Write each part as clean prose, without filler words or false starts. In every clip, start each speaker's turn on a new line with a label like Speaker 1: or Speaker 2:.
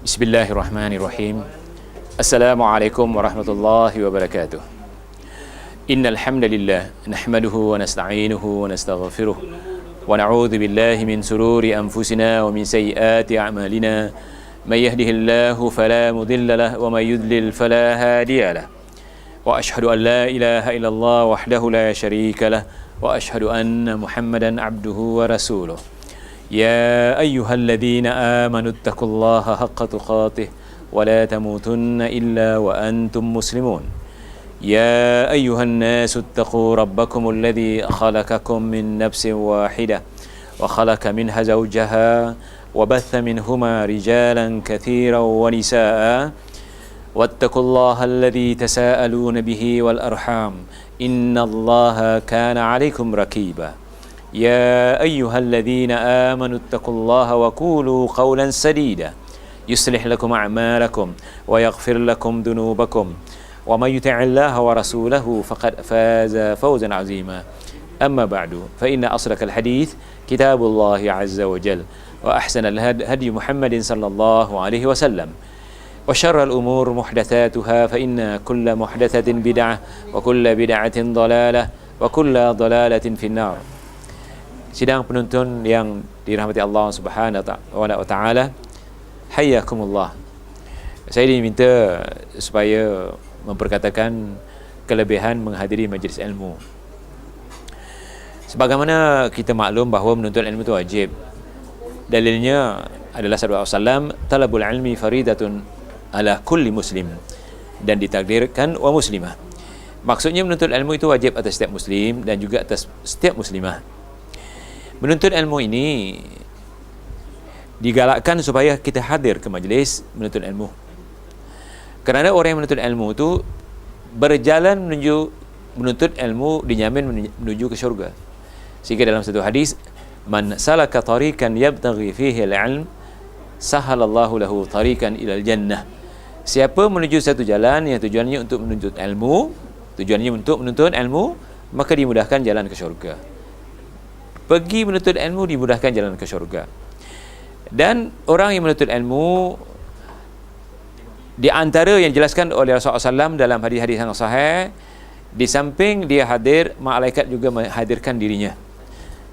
Speaker 1: Bismillahirrahmanirrahim. Assalamualaikum warahmatullahi wabarakatuh. Innal hamdalillah nahmaduhu wa nasta'inuhu wa nastaghfiruh wa na'udzu billahi min sururi anfusina wa min sayyiati a'malina. May yahdihillahu fala mudilla lahu wa may yudlil fala hadiya lahu. Wa ashhadu an la ilaha illallah wahdahu la syarika lahu wa ashhadu anna Muhammadan abduhu wa rasuluh. يا أيها الذين آمنوا اتقوا الله حق تقاته ولا تموتن إلا وأنتم مسلمون يا أيها الناس اتقوا ربكم الذي خلقكم من نفس واحدة وخلق منها زوجها وبث منهما رجالا كثيرا ونساء واتقوا الله الذي تساءلون به والأرحام إن الله كان عليكم رقيبا يا أيها الذين آمنوا اتقوا الله وقولوا قولا سديدا يصلح لكم أعمالكم ويغفر لكم ذنوبكم ومن يطع الله ورسوله فقد فاز فوزا عظيما أما بعد فإن أصدق الحديث كتاب الله عز وجل وأحسن الهدي محمد صلى الله عليه وسلم وشر الأمور محدثاتها فإن كل محدثة بدعة وكل بدعة ضلالة وكل ضلالة في النار. Sidang penonton yang dirahmati Allah Subhanahu wa taala, hayyakumullah. Saya diminta supaya memperkatakan kelebihan menghadiri majlis ilmu. Sebagaimana kita maklum bahawa menuntut ilmu itu wajib. Dalilnya adalah sabda Rasulullah, talabul ilmi faridatun ala kulli muslim, dan ditakdirkan wa muslimah. Maksudnya menuntut ilmu itu wajib atas setiap muslim dan juga atas setiap muslimah. Menuntut ilmu ini digalakkan supaya kita hadir ke majlis menuntut ilmu. Kerana orang yang menuntut ilmu itu berjalan menuju menuntut ilmu dinyamin menuju ke syurga. Sehingga dalam satu hadis, man salaka tariqan yabtaghi fihi al-ilm sahalallahu lahu tariqan ila al-jannah. Siapa menuju satu jalan yang tujuannya untuk menuntut ilmu, maka dimudahkan jalan ke syurga. Pergi menuntut ilmu dimudahkan jalan ke syurga. Dan orang yang menuntut ilmu, di antara yang dijelaskan oleh Rasulullah SAW dalam hadis-hadis yang sahih, di samping dia hadir, malaikat juga menghadirkan dirinya.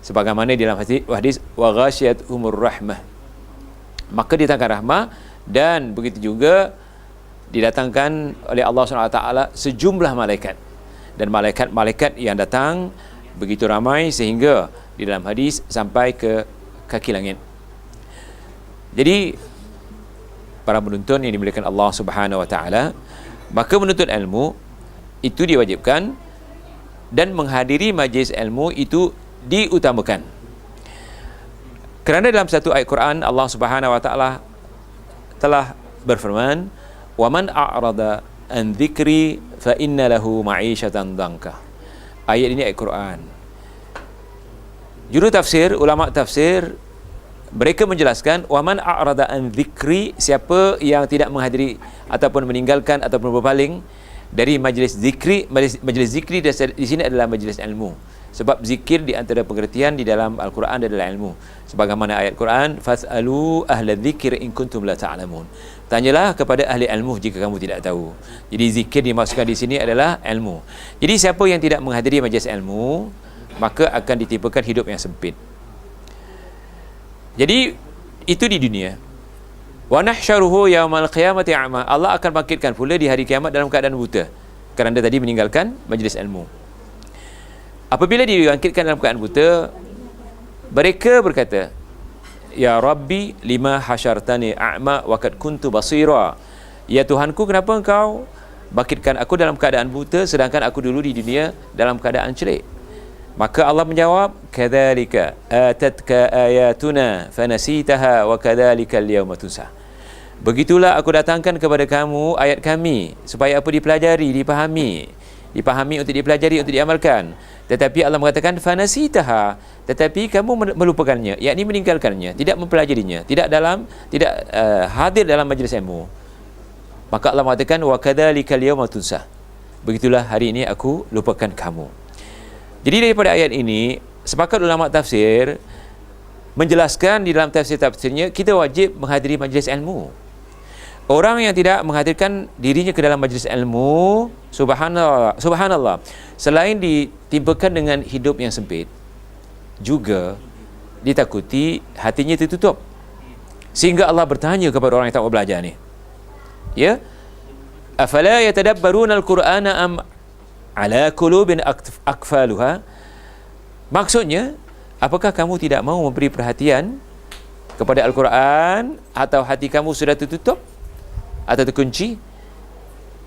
Speaker 1: Sebagaimana dalam hadis wa ghashiyatuhumur rahmah, maka datangkan rahmah, dan begitu juga didatangkan oleh Allah SWT sejumlah malaikat. Dan malaikat-malaikat yang datang begitu ramai sehingga di dalam hadis sampai ke kaki langit. Jadi para penuntut yang dimuliakan Allah Subhanahu wa taala, maka menuntut ilmu itu diwajibkan dan menghadiri majlis ilmu itu diutamakan. Kerana dalam satu ayat Quran Allah Subhanahu wa taala telah berfirman, "Wa man a'rada an dzikri fa inna lahu ma'isyatan dhanka." Ayat ini ayat Quran. Juru tafsir, ulama tafsir, mereka menjelaskan waman a'rada an dzikri, siapa yang tidak menghadiri ataupun meninggalkan ataupun berpaling dari majlis zikri. Majlis zikri di sini adalah majlis ilmu. Sebab zikir di antara pengertian di dalam Al-Quran adalah ilmu. Sebagaimana ayat Quran, fas'alu ahla dzikir in kuntum la ta'lamun. Tanyalah kepada ahli ilmu jika kamu tidak tahu. Jadi zikir dimaksudkan di sini adalah ilmu. Jadi siapa yang tidak menghadiri majlis ilmu, maka akan ditimpakan hidup yang sempit. Jadi itu di dunia. Wa nahsyaruhu yaumal qiyamati a'ma. Allah akan bangkitkan pula di hari kiamat dalam keadaan buta kerana tadi meninggalkan majlis ilmu. Apabila dibangkitkan dalam keadaan buta, mereka berkata, "Ya Rabbi, lima hasyartani a'ma wa qad kuntu basira." Ya Tuhanku, kenapa engkau bangkitkan aku dalam keadaan buta sedangkan aku dulu di dunia dalam keadaan celik? Maka Allah menjawab, "Kadzalika atatka ayatuna fanasitaha wa kadzalika al-yawma tunsa." Begitulah aku datangkan kepada kamu ayat kami supaya apa? Dipelajari, dipahami untuk dipelajari, untuk diamalkan. Tetapi Allah mengatakan fanasitaha, tetapi kamu melupakannya, yakni meninggalkannya, tidak mempelajarinya, tidak hadir dalam majlis ilmu. Maka Allah mengatakan wa kadzalika al-yawma tunsa. Begitulah hari ini aku lupakan kamu. Jadi daripada ayat ini, sepakat ulama tafsir menjelaskan di dalam tafsir-tafsirnya, kita wajib menghadiri majlis ilmu. Orang yang tidak menghadirkan dirinya ke dalam majlis ilmu, subhanallah, selain ditimpakan dengan hidup yang sempit, juga ditakuti hatinya tertutup. Sehingga Allah bertanya kepada orang yang tak mau belajar ni. Ya? Afala yatadabbaruna al-Qur'ana am ala qulubin akfaluha? Maksudnya, apakah kamu tidak mau memberi perhatian kepada Al-Quran, atau hati kamu sudah tertutup atau terkunci?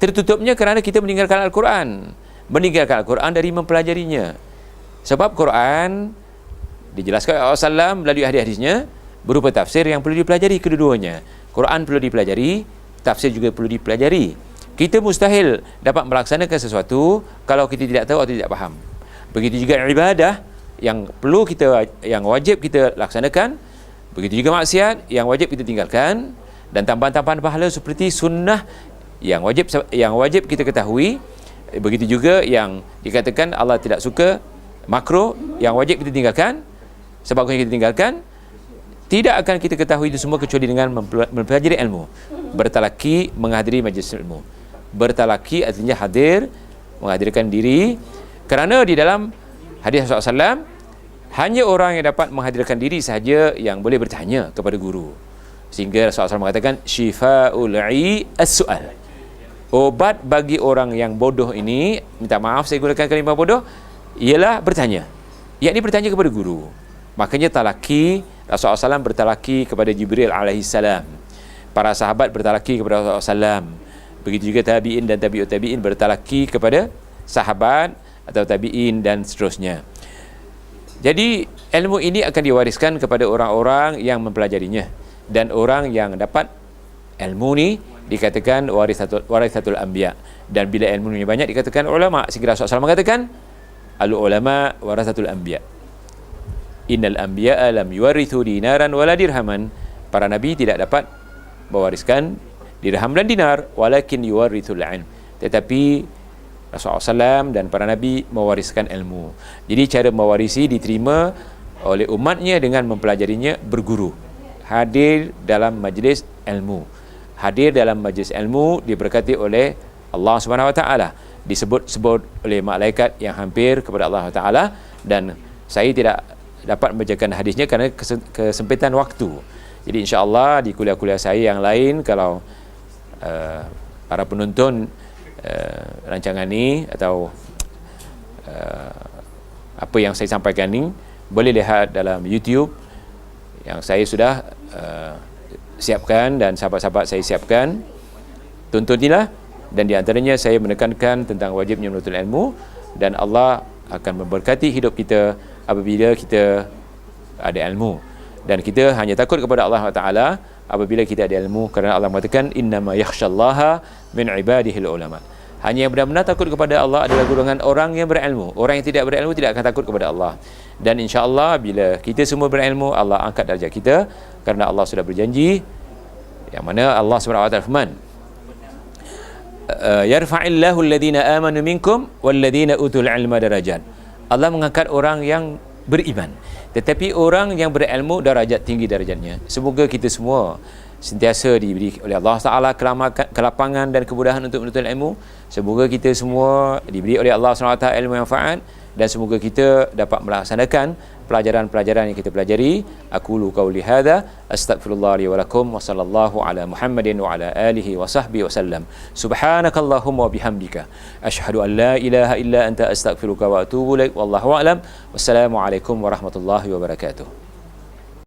Speaker 1: Tertutupnya kerana kita meninggalkan Al-Quran. Meninggalkan Al-Quran dari mempelajarinya. Sebab Quran dijelaskan oleh Rasulullah melalui hadis-hadisnya berupa tafsir yang perlu dipelajari kedua-duanya. Quran perlu dipelajari, tafsir juga perlu dipelajari. Kita mustahil dapat melaksanakan sesuatu kalau kita tidak tahu atau tidak faham. Begitu juga ibadah yang perlu kita, yang wajib kita laksanakan. Begitu juga maksiat yang wajib kita tinggalkan, dan tambahan-tambahan pahala seperti sunnah yang wajib kita ketahui. Begitu juga yang dikatakan Allah tidak suka, makruh, yang wajib kita tinggalkan. Sebab kita tinggalkan, tidak akan kita ketahui itu semua kecuali dengan mempelajari ilmu. Bertalaki, menghadiri majlis ilmu. Bertalaki artinya hadir, menghadirkan diri. Kerana di dalam hadis Rasulullah SAW, hanya orang yang dapat menghadirkan diri sahaja yang boleh bertanya kepada guru. Sehingga Rasulullah SAW mengatakan, syifa'ul'i as-su'al. Obat bagi orang yang bodoh ini, minta maaf saya gunakan kalimah bodoh, ialah bertanya. Yakni bertanya kepada guru. Makanya talaki, Rasulullah SAW bertalaki kepada Jibril alaihissalam. Para sahabat bertalaki kepada Rasulullah SAW. Begitu juga tabi'in dan tabi'ut tabi'in bertalaki kepada sahabat atau tabi'in dan seterusnya. Jadi ilmu ini akan diwariskan kepada orang-orang yang mempelajarinya. Dan orang yang dapat ilmu ni dikatakan warisatul anbiya. Dan bila ilmu ni banyak dikatakan ulama. Sehingga Rasulullah SAW mengatakan al-ulama warasatul anbiya. Innal anbiya'a lam yuwarithu dinaran wala dirhaman. Para nabi tidak dapat mewariskan dirham dan dinar, walakin yuwarithul ilm. Tetapi Rasulullah SAW dan para nabi mewariskan ilmu. Jadi cara mewarisi diterima oleh umatnya dengan mempelajarinya, berguru. Hadir dalam majlis ilmu. Hadir dalam majlis ilmu diberkati oleh Allah Subhanahu Wa Taala. Disebut-sebut oleh malaikat yang hampir kepada Allah Taala, dan saya tidak dapat membacakan hadisnya kerana kesempitan waktu. Jadi insya-Allah di kuliah-kuliah saya yang lain, kalau para penonton rancangan ni atau apa yang saya sampaikan ni boleh lihat dalam YouTube yang saya sudah siapkan dan sahabat-sahabat saya siapkan. Tuntunilah, dan di antaranya saya menekankan tentang wajibnya menuntut ilmu, dan Allah akan memberkati hidup kita apabila kita ada ilmu. Dan kita hanya takut kepada Allah Ta'ala apabila kita ada ilmu, kerana Allah mengatakan innama yakhshallaha min ibadihil ulama. Hanya yang benar-benar takut kepada Allah adalah golongan orang yang berilmu. Orang yang tidak berilmu tidak akan takut kepada Allah. Dan insya-Allah bila kita semua berilmu, Allah angkat darjat kita, kerana Allah sudah berjanji, yang mana Allah Subhanahu wa taala firman, yarfa'illahu alladhina amanu minkum walladhina utul ilma darajat. Allah mengangkat orang yang beriman, tetapi orang yang berilmu darajat tinggi darajatnya. Semoga kita semua sentiasa diberi oleh Allah Ta'ala kelapangan dan kemudahan untuk menuntut ilmu. Semoga kita semua diberi oleh Allah SWT ilmu yang manfaat, dan semoga kita dapat melaksanakan pelajaran-pelajaran yang kita pelajari. Aqulu qawli hadza astaghfirullah li wa lakum wa sallallahu ala Muhammadin wa ala alihi wa sahbihi wa sallam. Subhanakallahumma wa bihamdika asyhadu an la ilaha illa anta astaghfiruka wa atubu ilaik. Wallahu a'lam. Wassalamu alaikum warahmatullahi wabarakatuh.